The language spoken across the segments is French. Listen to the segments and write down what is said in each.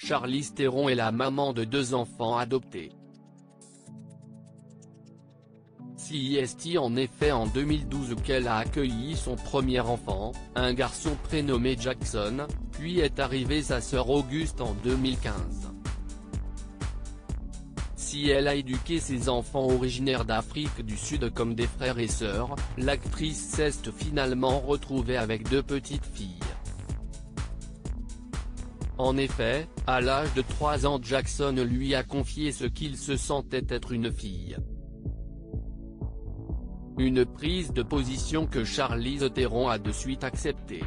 Charlize Theron est la maman de 2 enfants adoptés. C'est en effet en 2012 qu'elle a accueilli son premier enfant, un garçon prénommé Jackson, puis est arrivée sa sœur Auguste en 2015. Si elle a éduqué ses enfants originaires d'Afrique du Sud comme des frères et sœurs, l'actrice s'est finalement retrouvée avec 2 petites filles. En effet, à l'âge de 3 ans, Jackson lui a confié ce qu'il se sentait être une fille. Une prise de position que Charlize Theron a de suite acceptée.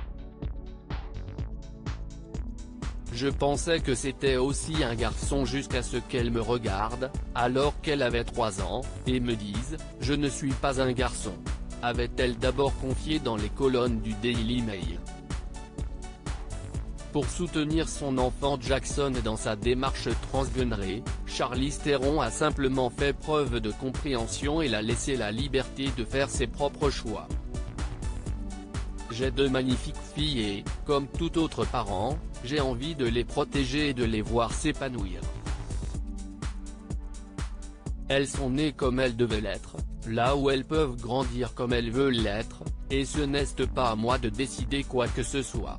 Je pensais que c'était aussi un garçon jusqu'à ce qu'elle me regarde, alors qu'elle avait 3 ans, et me dise « Je ne suis pas un garçon », avait-elle d'abord confié dans les colonnes du Daily Mail. Pour soutenir son enfant Jackson dans sa démarche transgenrée, Charlize Theron a simplement fait preuve de compréhension et l'a laissé la liberté de faire ses propres choix. J'ai 2 magnifiques filles et, comme tout autre parent, j'ai envie de les protéger et de les voir s'épanouir. Elles sont nées comme elles devaient l'être, là où elles peuvent grandir comme elles veulent l'être, et ce n'est pas à moi de décider quoi que ce soit,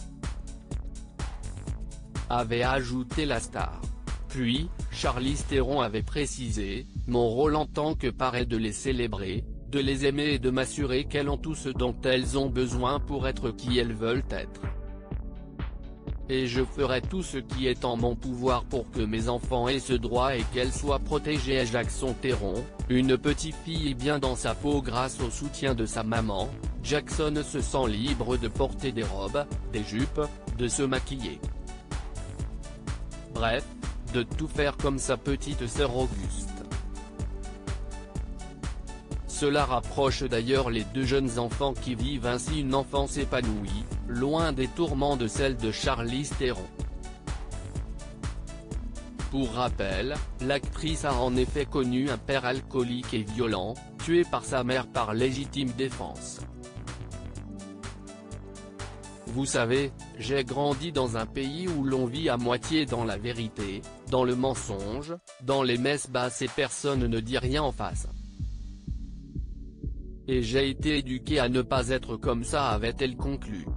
avait ajouté la star. Puis, Charlize Theron avait précisé « Mon rôle en tant que parent est de les célébrer, de les aimer et de m'assurer qu'elles ont tout ce dont elles ont besoin pour être qui elles veulent être. Et je ferai tout ce qui est en mon pouvoir pour que mes enfants aient ce droit et qu'elles soient protégées ». Jackson Theron, une petite fille bien dans sa peau grâce au soutien de sa maman, Jackson se sent libre de porter des robes, des jupes, de se maquiller. Bref, de tout faire comme sa petite sœur Auguste. Cela rapproche d'ailleurs les 2 jeunes enfants qui vivent ainsi une enfance épanouie, loin des tourments de celle de Charlize Theron. Pour rappel, l'actrice a en effet connu un père alcoolique et violent, tué par sa mère par légitime défense. Vous savez, j'ai grandi dans un pays où l'on vit à moitié dans la vérité, dans le mensonge, dans les messes basses et personne ne dit rien en face. Et j'ai été éduquée à ne pas être comme ça, avait-elle conclu.